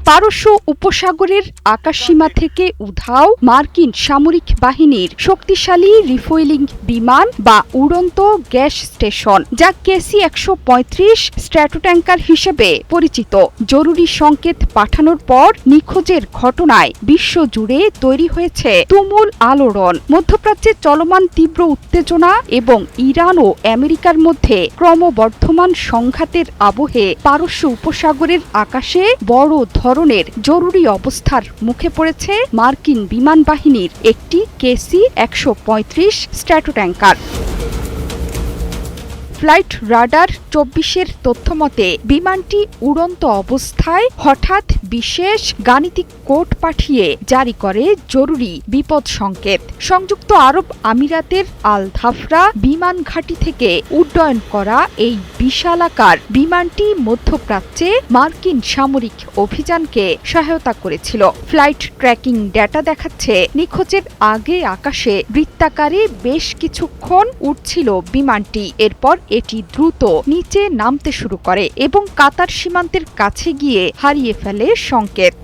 পারস্য উপসাগরের আকাশসীমা থেকে উধাও মার্কিন সামরিক বাহিনীর শক্তিশালী রিফুয়েলিং বিমান বা উড়ন্ত গ্যাস স্টেশন, যা KC-135 স্ট্র্যাটোট্যাঙ্কার হিসেবে পরিচিত। জরুরি সংকেত পাঠানোর পর নিখোঁজের ঘটনায় বিশ্বজুড়ে তৈরি হয়েছে তুমুল আলোড়ন। মধ্যপ্রাচ্যে চলমান তীব্র উত্তেজনা এবং ইরান ও আমেরিকার মধ্যে ক্রমবর্ধমান সংঘাতের আবহে পারস্য উপসাগরের আকাশে বড় ধরনের জরুরি অবস্থার মুখে পড়েছে মার্কিন বিমান বাহিনীর একটি KC-135 স্ট্র্যাটোট্যাঙ্কার। ফ্লাইট রাডার 24-এর তথ্যমতে বিমানটি উড়ন্ত অবস্থায় হঠাৎ বিশেষ গাণিতিক কোড পাঠিয়ে জারি করে জরুরি বিপদ সংকেত। সংযুক্ত আরব আমিরাতের আল ধাফরা বিমান ঘাঁটি থেকে উড্ডয়ন করা এই বিশালাকার বিমানটি মধ্যপ্রাচ্যে মার্কিন সামরিক অভিযানকে সহায়তা করেছিল। ফ্লাইট ট্র্যাকিং ডেটা দেখাচ্ছে নিখোঁজের আগে আকাশে বৃত্তাকারে বেশ কিছুক্ষণ উড়ছিল বিমানটি। এরপর এটি দ্রুত নিচে নামতে শুরু করে এবং কাতার সীমান্তের কাছে গিয়ে হারিয়ে ফেলে সংকেত।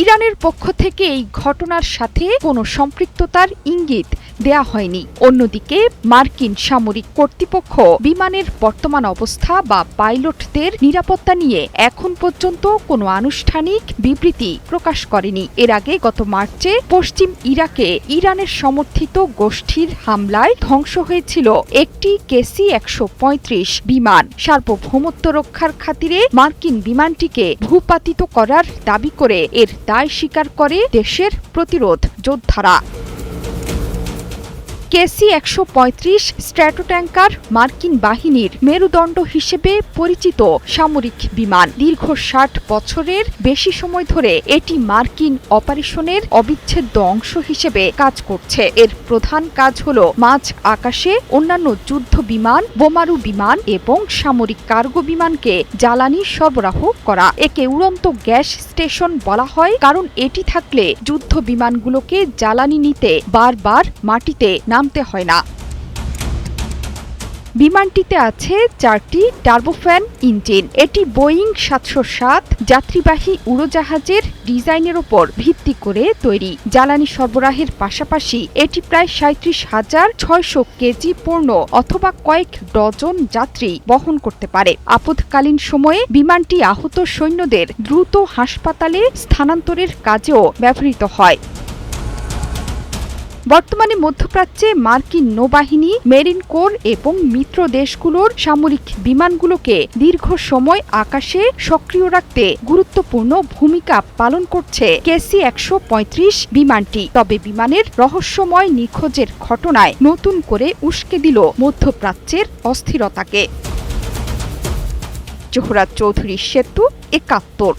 ইরানের পক্ষ থেকে এই ঘটনার সাথে কোনো সম্পৃক্ততার ইঙ্গিত দেয়া হয়নি। অন্যদিকে মার্কিন সামরিক কর্তৃপক্ষ বিমানের বর্তমান অবস্থা বা পাইলটদের নিরাপত্তা নিয়ে এখন পর্যন্ত কোনো আনুষ্ঠানিক বিবৃতি প্রকাশ করেনি। এর আগে গত মার্চে পশ্চিম ইরাকে ইরানের সমর্থিত গোষ্ঠীর হামলায় ধ্বংস হয়েছিল একটি KC-135 বিমান। সার্বভৌমত্ব রক্ষার খাতিরে মার্কিন বিমানটিকে ভূপাতিত করার দাবি করে এর দায় স্বীকার করে দেশের প্রতিরোধ যোদ্ধারা। KC-135 স্ট্র্যাটোট্যাঙ্কার মার্কিন বাহিনীর মেরুদণ্ড হিসেবে পরিচিত সামরিক বিমান। দীর্ঘ 60 বছরের বেশি সময় ধরে এটি মার্কিন অপারেশনের অবিচ্ছেদ্য অংশ হিসেবে কাজ করছে। এর প্রধান কাজ হল মাঝ আকাশে অন্যান্য যুদ্ধ বিমান, বোমারু বিমান এবং সামরিক কার্গো বিমানকে জ্বালানি সরবরাহ করা। একে উড়ন্ত গ্যাস স্টেশন বলা হয় কারণ এটি থাকলে যুদ্ধ বিমানগুলোকে জ্বালানি নিতে বারবার মাটিতে নামতে হয় না। বিমানটিতে আছে 4টি টার্বোফ্যান ইঞ্জিন। এটি বোয়িং 707 যাত্রীবাহী উড়োজাহাজের ডিজাইনের উপর ভিত্তি করে তৈরি। জ্বালানি সরবরাহের পাশাপাশি এটি প্রায় 37,600 কেজি পণ্য অথবা কয়েক ডজন যাত্রী বহন করতে পারে। আপদকালীন সময়ে বিমানটি আহত সৈন্যদের দ্রুত হাসপাতালে স্থানান্তরের কাজেও ব্যবহৃত হয়। বর্তমানে মধ্যপ্রাচ্যে মার্কিন নৌবাহিনী, মেরিন কোর এবং মিত্র দেশগুলোর সামরিক বিমানগুলোকে দীর্ঘ সময় আকাশে সক্রিয় রাখতে গুরুত্বপূর্ণ ভূমিকা পালন করছে KC-135 বিমানটি। তবে বিমানের রহস্যময় নিখোঁজের ঘটনায় নতুন করে উস্কে দিল মধ্যপ্রাচ্যের অস্থিরতাকে। জোহরা চৌধুরী সেতু, 71।